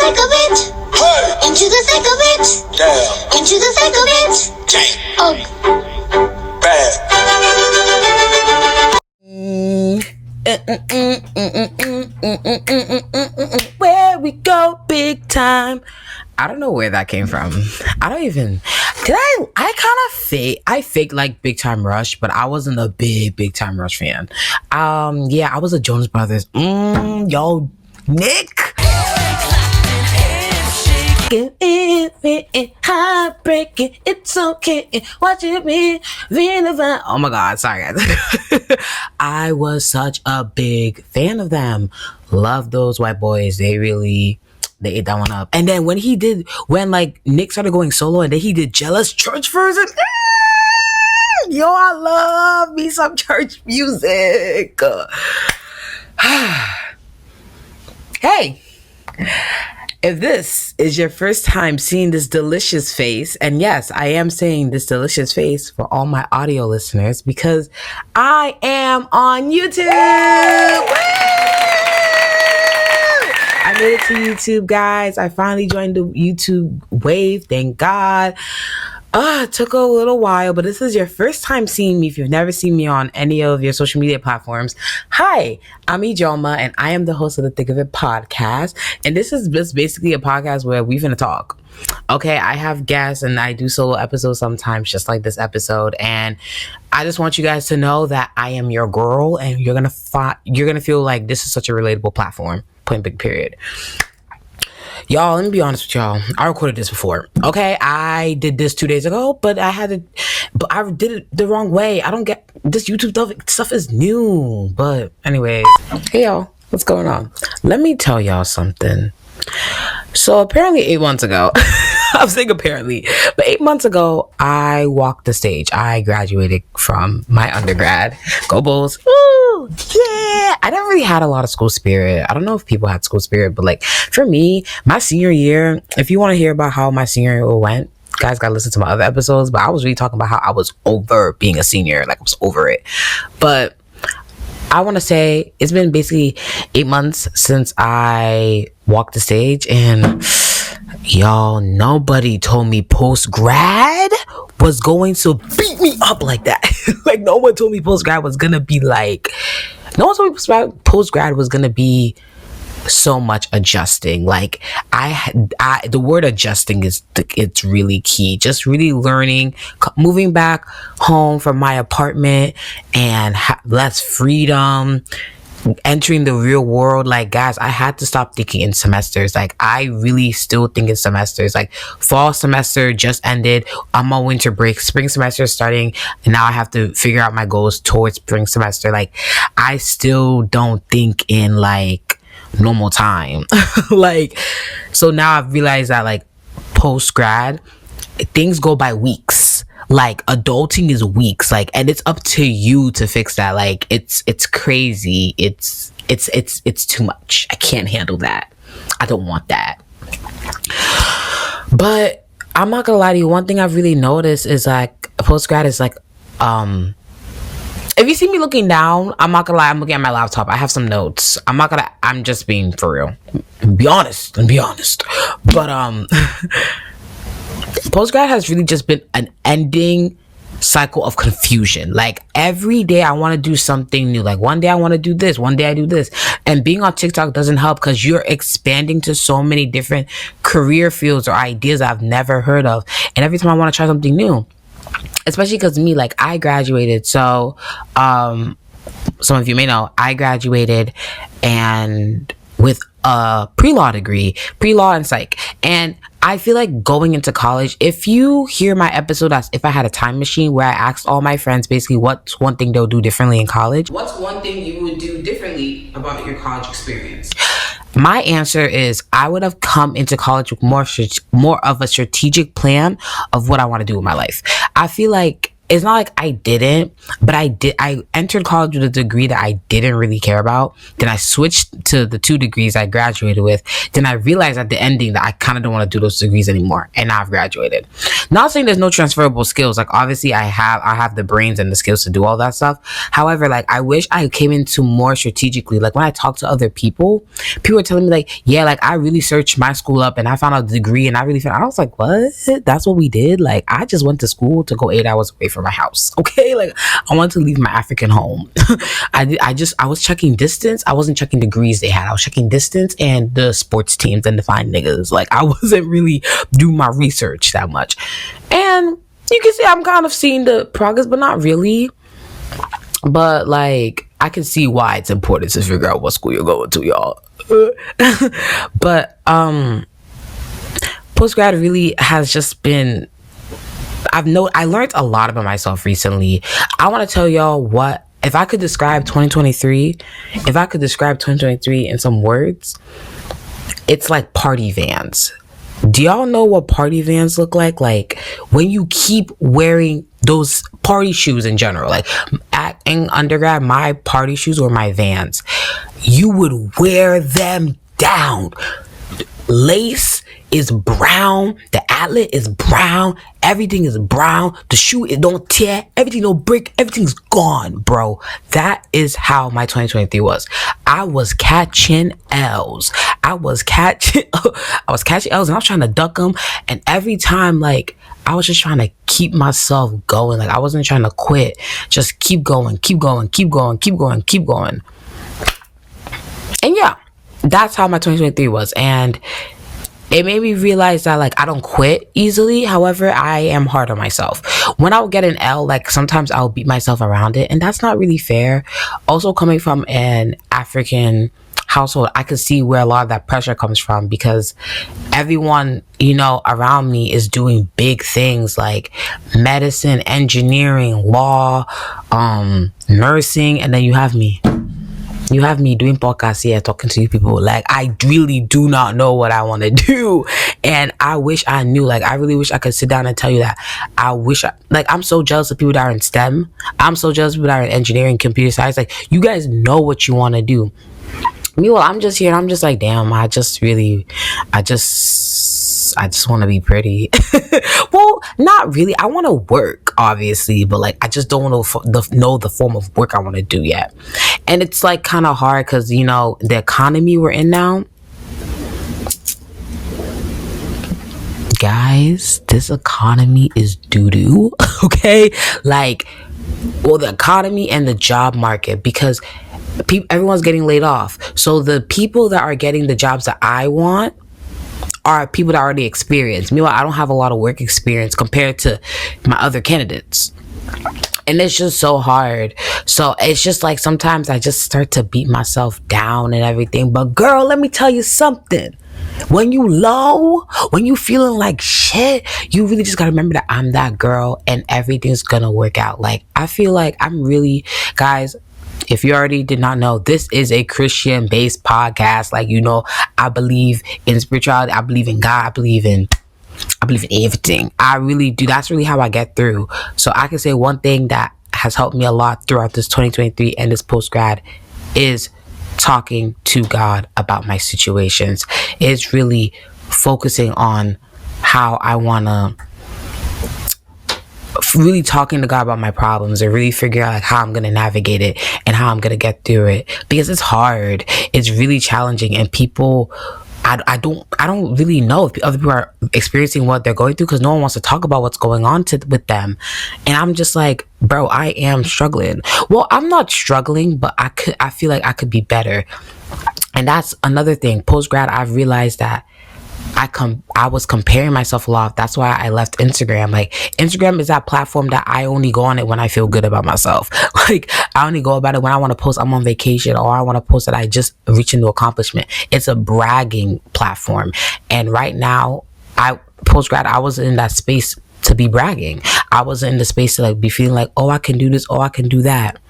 thick of it. Into the thick of it. Damn. Into the thick of it. Damn. Oh. Bad. Where we go, big time. I don't know where that came from. I faked like Big Time Rush, but I wasn't a big Time Rush fan. Yeah, I was a Jonas Brothers. Yo, Nick. Heartbreaking, it's okay. Watch it be. Oh my God, sorry guys. I was such a big fan of them. Love those white boys. They ate that one up. And then when like Nick started going solo and then he did Jealous Church version. Yo, I love me some church music. Hey, if this is your first time seeing this delicious face, and yes, I am saying this delicious face for all my audio listeners because I am on YouTube. I made it to YouTube, guys. I finally joined the YouTube wave. Thank God. It took a little while, but this is your first time seeing me. If you've never seen me on any of your social media platforms, hi, I'm Ijoma, and I am the host of the Thick of It podcast. And this is just basically a podcast where we're gonna talk. Okay, I have guests and I do solo episodes sometimes, just like this episode. And I just want you guys to know that I am your girl, and you're gonna feel like this is such a relatable platform. Point big period. Y'all, let me be honest with y'all. I recorded this before. Okay, I did this 2 days ago, but I did it the wrong way. I don't get this YouTube stuff is new. But anyways, hey y'all, what's going on? Let me tell y'all something. So apparently 8 months ago, I'm saying apparently, but 8 months ago, I walked the stage. I graduated from my undergrad. Go Bulls. Woo! Yeah! I never really had a lot of school spirit. I don't know if people had school spirit, but like for me, my senior year, if you want to hear about how my senior year went, guys gotta listen to my other episodes, but I was really talking about how I was over being a senior. Like I was over it. But I want to say it's been basically 8 months since I walked the stage, and y'all, nobody told me post-grad was going to beat me up like that. Like no one told me post-grad was gonna be like, no one told me post-grad was gonna be so much adjusting. Like the word adjusting it's really key. Just really learning, moving back home from my apartment and less freedom, entering the real world. Like guys, I had to stop thinking in semesters. Like I really still think in semesters. Like fall semester just ended, I'm on winter break, spring semester is starting, and now I have to figure out my goals towards spring semester. Like I still don't think in like normal time. Like so now I've realized that like post-grad things go by weeks. Like adulting is weeks, like, and it's up to you to fix that. Like it's crazy. It's too much. I can't handle that. I don't want that. But I'm not gonna lie to you, one thing I've really noticed is like post-grad is like if you see me looking down, I'm not gonna lie, I'm looking at my laptop. I have some notes. I'm just being for real. Be honest. But post-grad has really just been an ending cycle of confusion. Like every day I want to do something new. Like one day I want to do this, one day I do this. And being on TikTok doesn't help because you're expanding to so many different career fields or ideas I've never heard of. And every time I want to try something new, especially because me, like I graduated. So some of you may know I graduated and with a pre-law degree, pre-law and psych. And I feel like going into college, if you hear my episode as if I had a time machine where I asked all my friends basically what's one thing they'll do differently in college. What's one thing you would do differently about your college experience? My answer is I would have come into college with more of a strategic plan of what I want to do with my life. I feel like it's not like I didn't, but I entered college with a degree that I didn't really care about. Then I switched to the 2 degrees I graduated with. Then I realized at the ending that I kind of don't want to do those degrees anymore, and now I've graduated. Not saying there's no transferable skills. Like, obviously I have the brains and the skills to do all that stuff. However, like, I wish I came into more strategically. Like, when I talk to other people are telling me like, yeah, like, I really searched my school up and I found out the degree, and I was like, what? That's what we did? Like, I just went to school to go 8 hours away from my house. Okay, like, I want to leave my African home. I was checking distance. I wasn't checking degrees they had. I was checking distance and the sports teams and the fine niggas. Like, I wasn't really doing my research that much. And you can see I'm kind of seeing the progress, but not really. But like, I can see why it's important to figure out what school you're going to, y'all. But postgrad really has just been, I learned a lot about myself recently. I want to tell y'all what, if I could describe 2023 in some words, it's like party vans. Do y'all know what party vans look like? Like, when you keep wearing those party shoes in general, like in undergrad, my party shoes were my Vans. You would wear them down. Lace is brown, the atlet is brown, everything is brown, the shoe, it don't tear, everything don't break, everything's gone, bro. That is how my 2023 was. I was catching L's. I was catching L's, and I was trying to duck them, and every time, like, I was just trying to keep myself going. Like, I wasn't trying to quit. Just keep going. And yeah, that's how my 2023 was. And it made me realize that, like, I don't quit easily. However, I am hard on myself. When I would get an L, like, sometimes I'll beat myself around it, and that's not really fair. Also, coming from an African household, I could see where a lot of that pressure comes from, because everyone, you know, around me is doing big things like medicine, engineering, law, nursing, and then you have me doing podcasts here, talking to you people. Like, I really do not know what I want to do, and I wish I knew. Like, I really wish I could sit down and tell you that. I'm so jealous of people that are in STEM. I'm so jealous of people that are in engineering, computer science. Like, you guys know what you want to do. Meanwhile, I'm just here and I'm just like, damn, I just want to be pretty. Well, not really. I want to work, obviously, but like, I just don't know the form of work I want to do yet. And it's like kind of hard because, you know, the economy we're in now, guys, this economy is doo-doo. Okay, like, well, the economy and the job market, because everyone's getting laid off. So the people that are getting the jobs that I want are people that are already experienced. Meanwhile, I don't have a lot of work experience compared to my other candidates. And it's just so hard. So it's just like, sometimes I just start to beat myself down and everything. But girl, let me tell you something. When you low, when you feeling like shit, you really just gotta remember that I'm that girl and everything's gonna work out. Like, I feel like I'm really, guys, if you already did not know, this is a Christian-based podcast. Like, you know, I believe in spirituality. I believe in God. I believe in everything. I really do. That's really how I get through. So I can say one thing that has helped me a lot throughout this 2023 and this post-grad is talking to God about my situations. It's really focusing on how I want to, really talking to God about my problems and really figure out like how I'm going to navigate it and how I'm going to get through it, because it's hard. It's really challenging, and people, I don't really know if other people are experiencing what they're going through, because no one wants to talk about what's going on with them. And I'm just like, bro, I am struggling. Well, I'm not struggling, but I feel like I could be better. And that's another thing. Post-grad, I've realized that I was comparing myself a lot. That's why I left Instagram. Like, Instagram is that platform that I only go on it when I feel good about myself. Like, I only go about it when I want to post I'm on vacation, or I want to post that I just reached into accomplishment. It's a bragging platform. And right now, post-grad, I was in that space to be bragging. I was in the space to like be feeling like, oh, I can do this, oh, I can do that.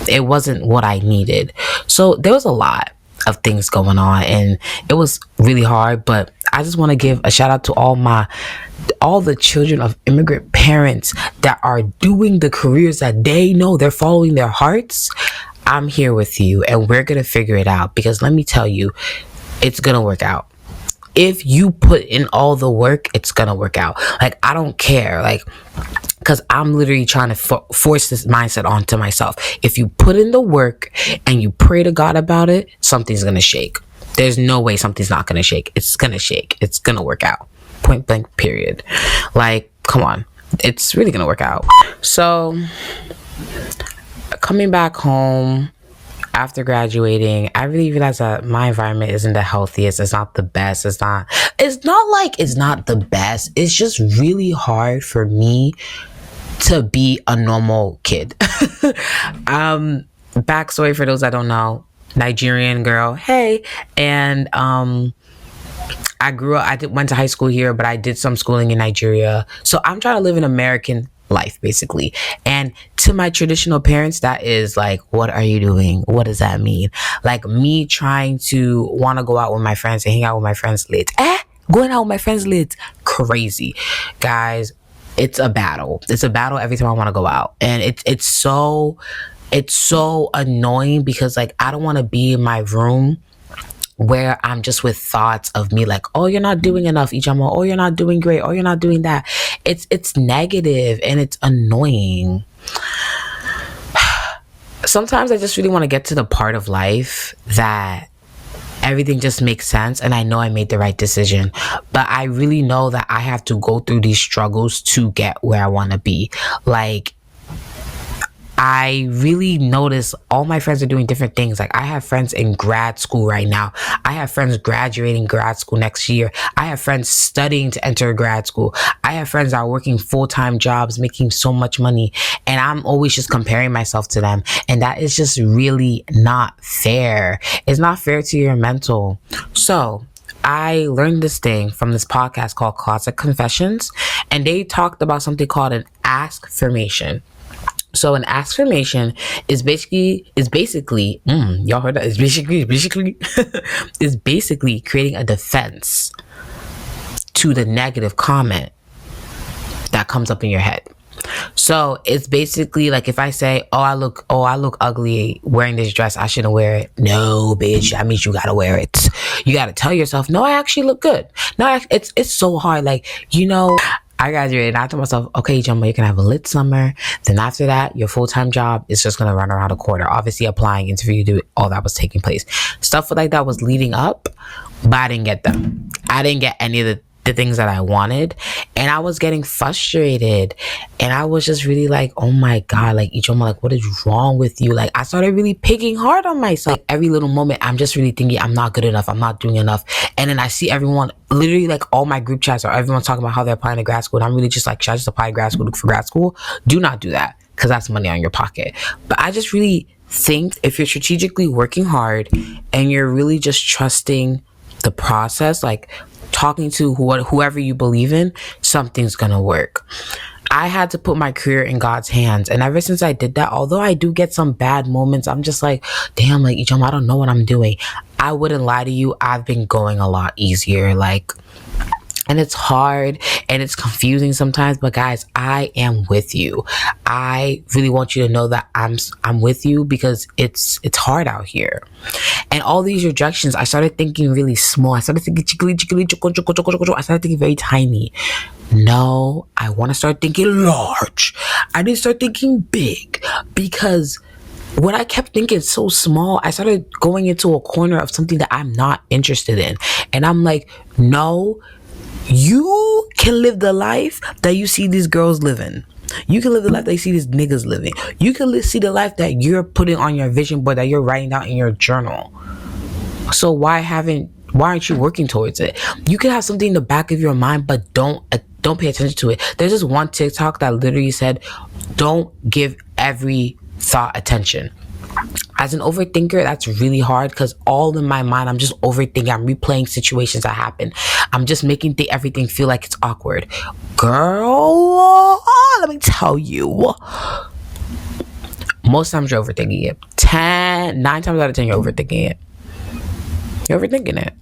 It wasn't what I needed. So there was a lot of things going on, and it was really hard. But I just want to give a shout out to all the children of immigrant parents that are doing the careers that they know they're following their hearts. I'm here with you, and we're gonna figure it out, because let me tell you, it's gonna work out. If you put in all the work, it's gonna work out. Like, I don't care, like, because I'm literally trying to force this mindset onto myself. If you put in the work and you pray to God about it, something's gonna shake. There's no way something's not gonna shake. It's gonna shake. It's gonna work out. Point blank, period. Like, come on. It's really gonna work out. So, coming back home after graduating, I really realized that my environment isn't the healthiest. It's not the best. It's not like it's not the best. It's just really hard for me to be a normal kid. Backstory for those that don't know: Nigerian girl, hey, and I grew up. Went to high school here, but I did some schooling in Nigeria. So I'm trying to live an American life, basically. And to my traditional parents, that is like, what are you doing? What does that mean? Like, me trying to want to go out with my friends and hang out with my friends late. Going out with my friends late, crazy, guys. It's a battle. It's a battle every time I want to go out, and it's so annoying, because like, I don't want to be in my room where I'm just with thoughts of me like, oh, you're not doing enough, Ijama. Oh, you're not doing great. Oh, you're not doing that. It's negative, and it's annoying. Sometimes I just really want to get to the part of life that everything just makes sense, and I know I made the right decision, but I really know that I have to go through these struggles to get where I want to be. Like, I really notice all my friends are doing different things. Like, I have friends in grad school right now. I have friends graduating grad school next year. I have friends studying to enter grad school. I have friends that are working full-time jobs, making so much money. And I'm always just comparing myself to them. And that is just really not fair. It's not fair to your mental. So I learned this thing from this podcast called Closet Confessions. And they talked about something called an ask-formation. So an affirmation is basically y'all heard that? It's basically creating a defense to the negative comment that comes up in your head. So it's basically like, if I say, oh, I look ugly wearing this dress, I shouldn't wear it. No, bitch, that means you gotta wear it. You gotta tell yourself, no, I actually look good. No, it's so hard. Like, I graduated and I told myself, okay, Jumbo, you can have a lit summer. Then after that, your full-time job is just going to run around a quarter. Obviously, applying, interview, do all that was taking place. Stuff like that was leading up, but I didn't get them. I didn't get any of the things that I wanted. And I was getting frustrated. And I was just really like, oh my God, like, Ichoma, like, what is wrong with you? Like, I started really picking hard on myself. Like, every little moment, I'm just really thinking I'm not good enough. I'm not doing enough. And then I see everyone, literally, like, all my group chats or everyone talking about how they're applying to grad school. And I'm really just like, should I just apply to grad school, look for grad school? Do not do that, because that's money on your pocket. But I just really think if you're strategically working hard and you're really just trusting the process, like talking to whoever you believe in, something's gonna work. I had to put my career in God's hands, and ever since I did that, although I do get some bad moments, I'm just like, damn, like, Ijom, I don't know what I'm doing. I wouldn't lie to you, I've been going a lot easier, like, and it's hard and it's confusing sometimes, but guys, I am with you. I really want you to know that I'm with you, because it's hard out here. And all these rejections, I started thinking really small. I started thinking I started thinking very tiny. No, I want to start thinking large. I didn't start thinking big, because when I kept thinking so small, I started going into a corner of something that I'm not interested in. And I'm like, no, you can live the life that you see these girls living. You can live the life that you see these niggas living. You can see the life that you're putting on your vision board, that you're writing down in your journal. So why aren't you working towards it? You can have something in the back of your mind, but don't pay attention to it. There's this one TikTok that literally said, don't give every thought attention. As an overthinker, that's really hard, because all in my mind, I'm just overthinking. I'm replaying situations that happen. I'm just making everything feel like it's awkward. Girl, let me tell you. Most times you're overthinking it. 9 times out of 10, you're overthinking it. You're overthinking it.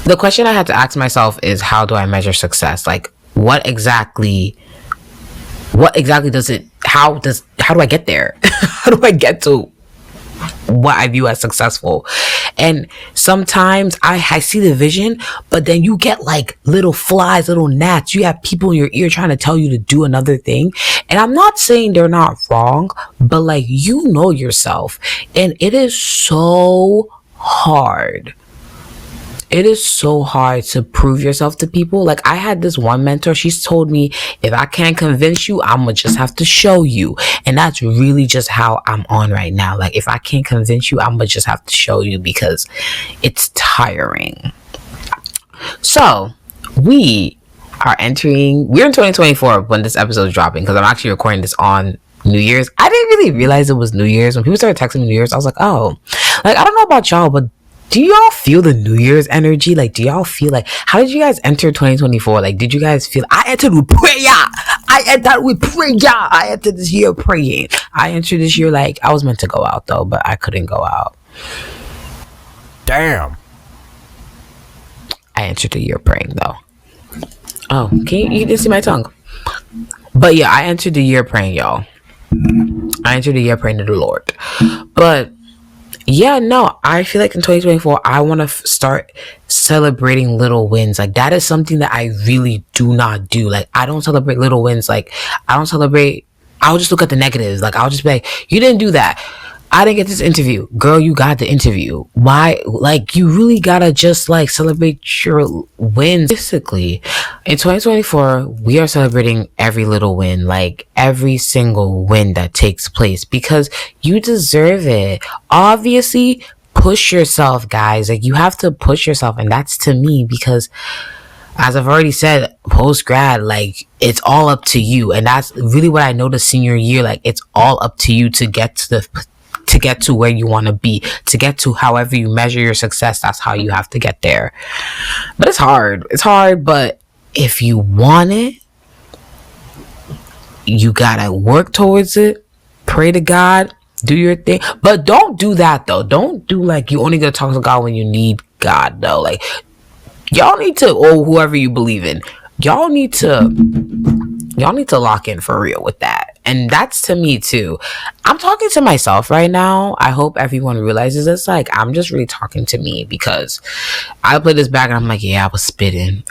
The question I had to ask myself is, how do I measure success? Like, what exactly does it, how do I get there? How do I get to what I view as successful? And sometimes I see the vision, but then you get like little flies, little gnats. You have people in your ear trying to tell you to do another thing. And I'm not saying they're not wrong, but like, you know yourself. And it is so hard. It is so hard to prove yourself to people. Like, I had this one mentor, she's told me, if I can't convince you, I'm gonna just have to show you. And that's really just how I'm on right now. Like, if I can't convince you, I'm gonna just have to show you, because it's tiring. So we're in 2024 when this episode is dropping, because I'm actually recording this on New Year's. I didn't really realize it was New Year's. When people started texting me New Year's, I was like, oh, like, I don't know about y'all, but do y'all feel the New Year's energy? Like, do y'all feel like, how did you guys enter 2024? Like, did you guys feel, I entered with prayer. I entered this year praying. I entered this year like, I was meant to go out though, but I couldn't go out. Damn. I entered the year praying though. Oh, you didn't see my tongue. But yeah, I entered the year praying, y'all. I entered the year praying to the Lord. But yeah, no, I feel like in 2024, I want to start celebrating little wins. Like, that is something that I really do not do. Like, I don't celebrate little wins. Like, I'll just look at the negatives. Like, I'll just be like, you didn't do that. I didn't get this interview. Girl, you got the interview. Why? Like, you really gotta just like celebrate your wins. Basically, in 2024, we are celebrating every little win, like every single win that takes place, because you deserve it. Obviously, push yourself, guys. Like, you have to push yourself. And that's to me, because as I've already said, post-grad, like, it's all up to you. And that's really what I noticed senior year. Like, it's all up to you to get to where you want to be, to get to however you measure your success. That's how you have to get there. But it's hard. But if you want it, you gotta work towards it. Pray to God. Do your thing. But don't do that though. Don't do like you only gonna talk to God when you need God though. Like, y'all need to, or whoever you believe in, y'all need to lock in for real with that. And that's to me too. I'm talking to myself right now. I hope everyone realizes this. Like, I'm just really talking to me, because I play this back and I'm like, yeah, I was spitting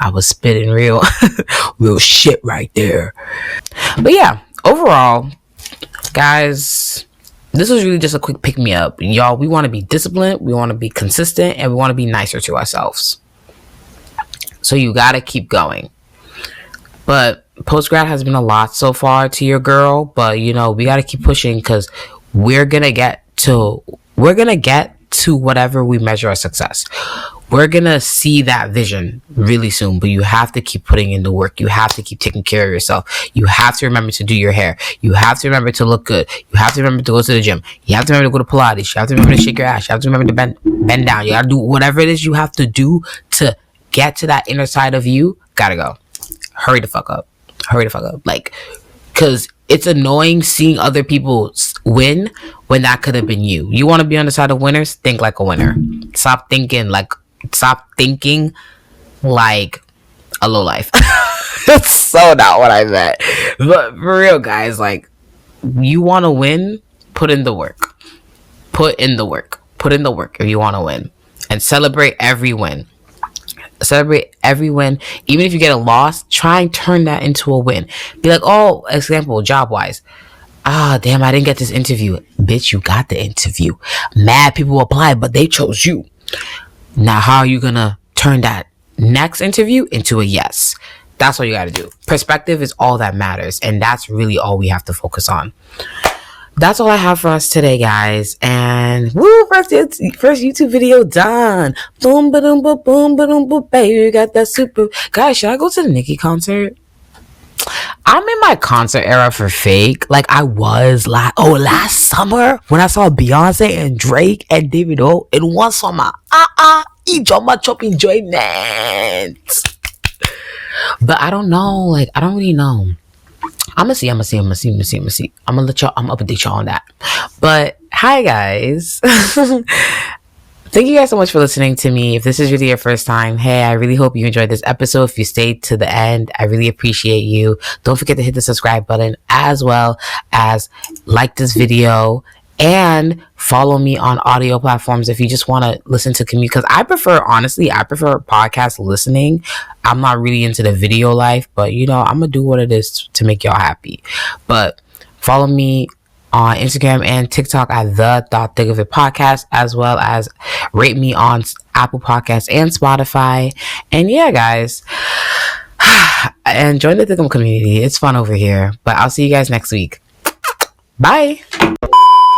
real real shit right there. But yeah, overall, guys, this was really just a quick pick me up. Y'all, we want to be disciplined, we want to be consistent, and we want to be nicer to ourselves. So you gotta keep going. But post-grad has been a lot so far to your girl, but you know, we got to keep pushing, because we're going to get to whatever we measure as success. We're going to see that vision really soon, but you have to keep putting in the work. You have to keep taking care of yourself. You have to remember to do your hair. You have to remember to look good. You have to remember to go to the gym. You have to remember to go to Pilates. You have to remember to shake your ass. You have to remember to bend down. You got to do whatever it is you have to do to get to that inner side of you. Gotta go. Hurry the fuck up. Like, because it's annoying seeing other people win when that could have been you. You want to be on the side of winners? Think like a winner. Stop thinking like a low life. That's so not what I meant. But for real, guys, like, you want to win, put in the work. Put in the work if you want to win. And celebrate every win. Even if you get a loss, try and turn that into a win. Be like, oh, example, job wise, damn, I didn't get this interview. Bitch, you got the interview. Mad people applied, but they chose you. Now how are you gonna turn that next interview into a yes? That's what you gotta do. Perspective is all that matters, and that's really all we have to focus on. That's all I have for us today, guys. And woo, first YouTube video done. Boom, ba-doom, boom, ba-doom, boom, baby, got that super. Guys, should I go to the Nicki concert? I'm in my concert era for fake. Like, I was last summer when I saw Beyonce and Drake and David O in one summer. Chop enjoyment. But I don't know. Like, I don't really know. I'm gonna see. I'm gonna update y'all on that. But hi, guys. Thank Thank you guys so much for listening to me. If this is really your first time, hey, I really hope you enjoyed this episode. If you stayed to the end, I really appreciate you. Don't forget to hit the subscribe button, as well as like this video and follow me on audio platforms if you just want to listen to commute. Because I prefer podcast listening. I'm not really into the video life, but I'm gonna do what it is to make y'all happy. But follow me on Instagram and TikTok at the.thickofit podcast, as well as rate me on Apple Podcasts and Spotify. And yeah, guys, and join the Thiccum community. It's fun over here. But I'll see you guys next week. Bye.